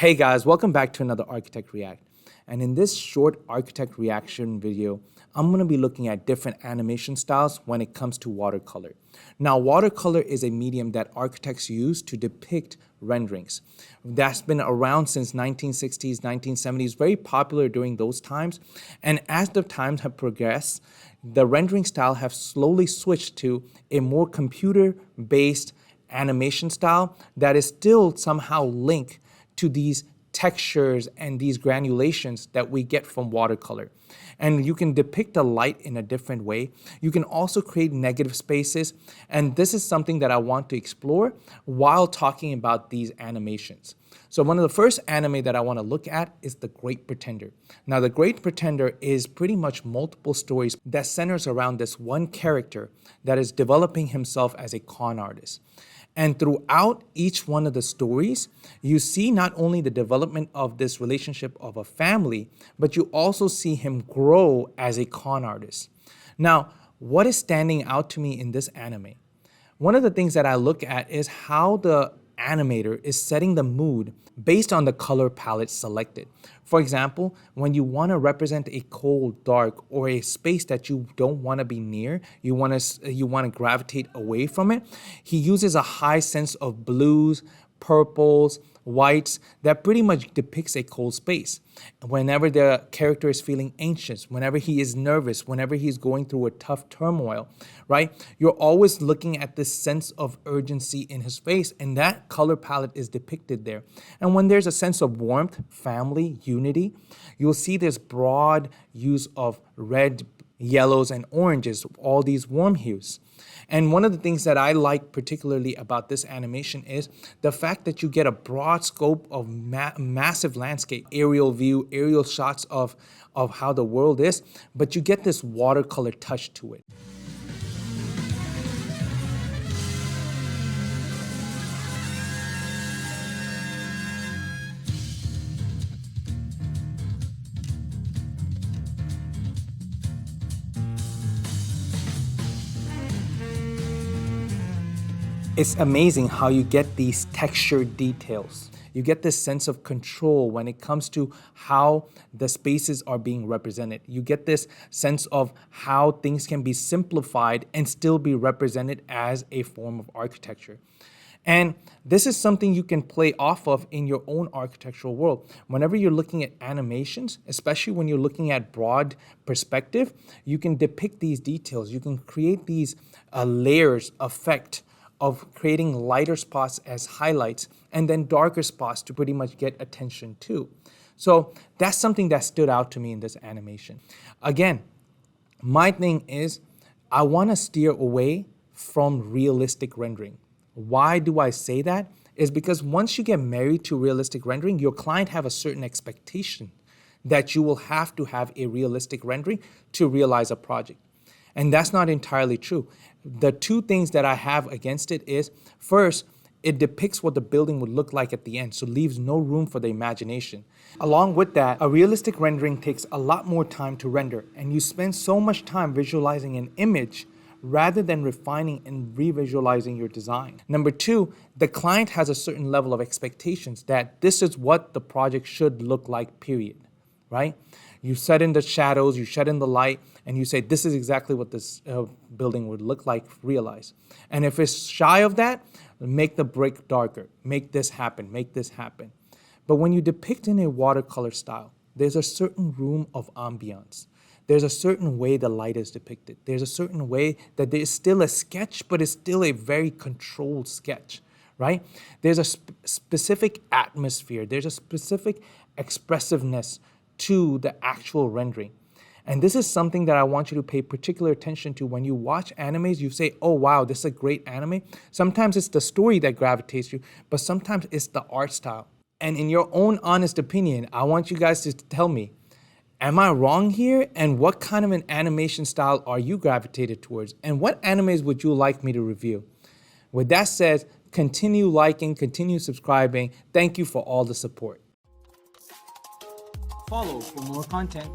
Hey guys, welcome back to another Architect React. And in this short Architect Reaction video, I'm going to be looking at different animation styles when it comes to watercolor. Now, watercolor is a medium that architects use to depict renderings. That's been around since 1960s, 1970s, very popular during those times. And as the times have progressed, the rendering style have slowly switched to a more computer-based animation style that is still somehow linked to these textures and these granulations that we get from watercolor. And you can depict the light in a different way. You can also create negative spaces. And this is something that I want to explore while talking about these animations. So one of the first anime that I want to look at is The Great Pretender. Now, The Great Pretender is pretty much multiple stories that centers around this one character that is developing himself as a con artist. And throughout each one of the stories, you see not only the development of this relationship of a family, but you also see him grow as a con artist. Now, what is standing out to me in this anime? One of the things that I look at is how the animator is setting the mood based on the color palette selected. For example, when you want to represent a cold, dark, or a space that you don't want to be near, you want to gravitate away from it, he uses a high sense of blues, purples, whites that pretty much depicts a cold space. Whenever the character is feeling anxious, whenever he is nervous, whenever he's going through a tough turmoil, right? You're always looking at this sense of urgency in his face, and that color palette is depicted there. And when there's a sense of warmth, family, unity, you'll see this broad use of red, yellows, and oranges, all these warm hues. And one of the things that I like particularly about this animation is the fact that you get a broad scope of massive landscape, aerial view, aerial shots of how the world is, but you get this watercolor touch to it. It's amazing how you get these textured details. You get this sense of control when it comes to how the spaces are being represented. You get this sense of how things can be simplified and still be represented as a form of architecture. And this is something you can play off of in your own architectural world. Whenever you're looking at animations, especially when you're looking at broad perspective, you can depict these details. You can create these layers effect of creating lighter spots as highlights and then darker spots to pretty much get attention too. So that's something that stood out to me in this animation. Again, my thing is I want to steer away from realistic rendering. Why do I say that? Is because once you get married to realistic rendering, your client have a certain expectation that you will have to have a realistic rendering to realize a project. And that's not entirely true. The two things that I have against it is, first, it depicts what the building would look like at the end, so leaves no room for the imagination. Along with that, a realistic rendering takes a lot more time to render, and you spend so much time visualizing an image rather than refining and revisualizing your design. Number two, the client has a certain level of expectations that this is what the project should look like, period, right? You set in the shadows, you set in the light, and you say, this is exactly what this building would look like realized. And if it's shy of that, make the brick darker, make this happen, make this happen. But when you depict in a watercolor style, there's a certain room of ambiance. There's a certain way the light is depicted. There's a certain way that there's still a sketch, but it's still a very controlled sketch, right? There's a specific atmosphere. There's a specific expressiveness to the actual rendering. And this is something that I want you to pay particular attention to when you watch animes. You say, oh, wow, this is a great anime. Sometimes it's the story that gravitates you, but sometimes it's the art style. And in your own honest opinion, I want you guys to tell me, am I wrong here? And what kind of an animation style are you gravitated towards? And what animes would you like me to review? With that said, continue liking, continue subscribing. Thank you for all the support. Follow for more content.